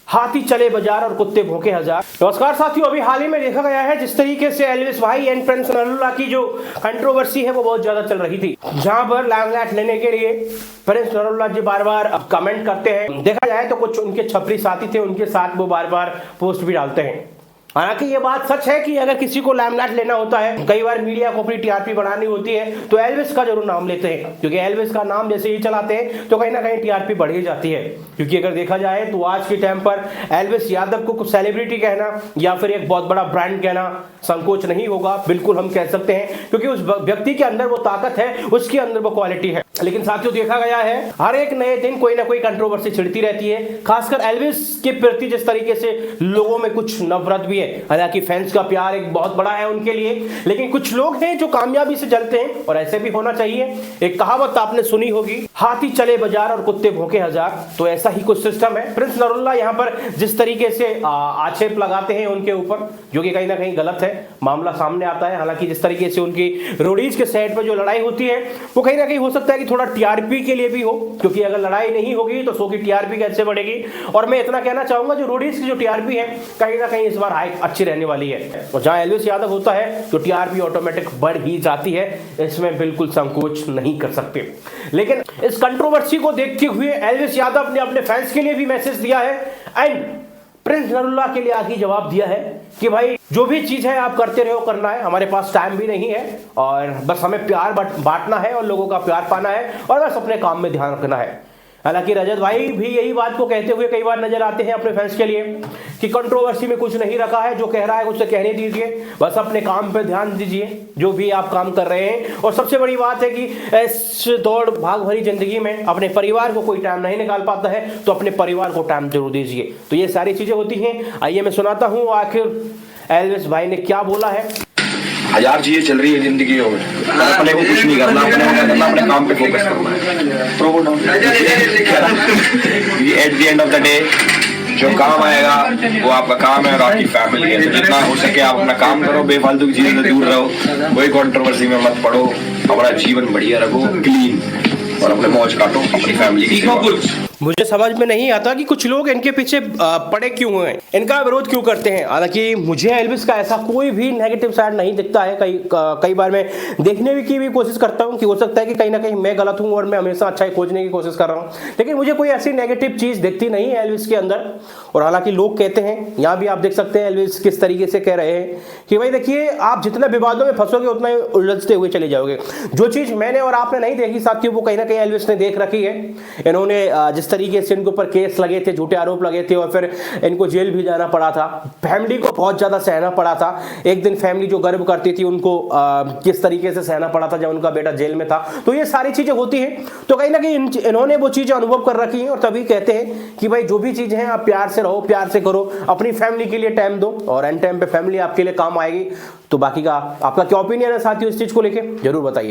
हाथी चले बाजार और कुत्ते भौंके हजार। नमस्कार साथियों, अभी हाल ही में देखा गया है जिस तरीके से एल्विस भाई एंड प्रिंस नरूला की जो कंट्रोवर्सी है वो बहुत ज्यादा चल रही थी, जहां पर लाइमलाइट लेने के लिए प्रिंस नरूला जी बार बार कमेंट करते हैं। देखा जाए तो कुछ उनके छपरी साथी थे, उनके साथ वो बार बार पोस्ट भी डालते हैं। हालांकि ये बात सच है कि अगर किसी को लाइमलाइट लेना होता है, कई बार मीडिया को अपनी टीआरपी बढ़ानी होती है, तो एल्विस का जरूर नाम लेते हैं, क्योंकि एल्विस का नाम जैसे ही चलाते हैं तो कहीं ना कहीं टीआरपी बढ़ ही जाती है। क्योंकि अगर देखा जाए तो आज के टाइम पर एल्विस यादव को कुछ सेलिब्रिटी कहना या फिर एक बहुत बड़ा ब्रांड कहना संकोच नहीं होगा, बिल्कुल हम कह सकते हैं, क्योंकि उस व्यक्ति के अंदर वो ताकत है, उसके अंदर वो क्वालिटी है। लेकिन साथियों, देखा गया है हर एक नए दिन कोई ना कोई कंट्रोवर्सी छिड़ती रहती है, खासकर एल्विस के प्रति जिस तरीके से लोगों में कुछ नफरत भी है। हालांकि फैंस का प्यार एक बहुत बड़ा है उनके लिए, लेकिन कुछ लोग हैं जो कामयाबी से जलते हैं, और ऐसे भी होना चाहिए। एक कहावत आपने सुनी होगी, हाथी चले बाजार और कुत्ते भौंके हजार, तो ऐसा ही कुछ सिस्टम है। प्रिंस नरूला यहाँ पर जिस तरीके से आक्षेप लगाते हैं उनके ऊपर, जो कि कहीं ना कहीं गलत है, मामला सामने आता है। हालांकि जिस तरीके से उनकी रोडीज के सेट पर जो लड़ाई होती है वो कहीं ना कहीं हो सकता है कि थोड़ा टीआरपी के लिए भी हो, क्योंकि अगर लड़ाई नहीं होगी तो शो की टीआरपी कैसे बढ़ेगी। और मैं इतना कहना चाहूंगा, जो रोडीज की जो टीआरपी है कहीं ना कहीं इस बार हाई अच्छी रहने वाली है, और जहां एल्विस यादव होता है तो टीआरपी ऑटोमेटिक बढ़ ही जाती है, इसमें बिल्कुल संकोच नहीं कर सकते। लेकिन इस कंट्रोवर्सी को देखते हुए एल्विस यादव ने अपने फैंस के लिए भी मैसेज दिया है एंड प्रिंस नरूला के लिए आगे जवाब दिया है कि भाई जो भी चीज है आप करते रहो, करना है, हमारे पास टाइम भी नहीं है, और बस हमें प्यार बांटना है और लोगों का प्यार पाना है, और बस अपने काम में ध्यान रखना है। हालांकि रजत भाई भी यही बात को कहते हुए कई बार नजर आते हैं अपने फैंस के लिए कि कंट्रोवर्सी में कुछ नहीं रखा है, जो कह रहा है उसे कहने दीजिए, बस अपने काम पे ध्यान दीजिए जो भी आप काम कर रहे हैं। और सबसे बड़ी बात है कि इस दौड़ भाग भरी जिंदगी में अपने परिवार को कोई टाइम नहीं निकाल पाता है, तो अपने परिवार को टाइम जरूर दीजिए। तो ये सारी चीजें होती हैं। आइए मैं सुनाता हूँ आखिर एल्विस भाई ने क्या बोला है। हजार चीजें चल रही है जिंदगी में, अपने को कुछ नहीं करना, अपने काम पे फोकस करना है। At the end of the day जो काम आएगा वो आपका काम है और आपकी फैमिली है, तो जितना हो सके आप अपना काम करो, बेफालतू की चीजों से दूर रहो, कोई कंट्रोवर्सी में मत पड़ो, अपना जीवन बढ़िया रखो, क्लीन, और अपने मौज काटो अपनी फैमिली की। मुझे समझ में नहीं आता कि कुछ लोग इनके पीछे पड़े क्यों हैं, इनका विरोध क्यों करते हैं। हालांकि मुझे एल्विस का ऐसा कोई भी नेगेटिव साइड नहीं दिखता है। कई बार मैं देखने की भी कोशिश करता हूं कि हो सकता है कि कहीं ना कहीं मैं गलत हूं और मैं हमेशा अच्छा ही खोजने की कोशिश कर रहा हूं, लेकिन मुझे कोई ऐसी नेगेटिव चीज दिखती नहीं है एल्विस के अंदर। और हालांकि लोग कहते हैं, यहाँ भी आप देख सकते हैं एल्विस किस तरीके से कह रहे हैं कि भाई देखिए, आप जितने विवादों में फंसोगे उतना ही उलझते हुए चले जाओगे। जो चीज मैंने और आपने नहीं देखी साथियों, वो कहीं ना कहीं एल्विस ने देख रखी है। इन्होंने जिस तरीके से इनके ऊपर केस लगे थे, झूठे आरोप लगे थे, और फिर इनको जेल भी जाना पड़ा था, फैमिली को बहुत ज्यादा सहना पड़ा था। एक दिन फैमिली जो गर्व करती थी उनको किस तरीके से सहना पड़ा था जब उनका बेटा जेल में था। तो ये सारी चीजें होती हैं, तो कहीं ना कहीं इन्होंने वो चीजें अनुभव कर रखी हैं, और तभी कहते हैं कि भाई जो भी चीजें हैं आप प्यार से रहो, प्यार से करो, अपनी फैमिली के लिए टाइम दो, और एंड टाइम पे फैमिली आपके लिए काम आएगी। तो बाकी का आपका क्या ओपिनियन है साथियों इस चीज को लेके, जरूर बताइए।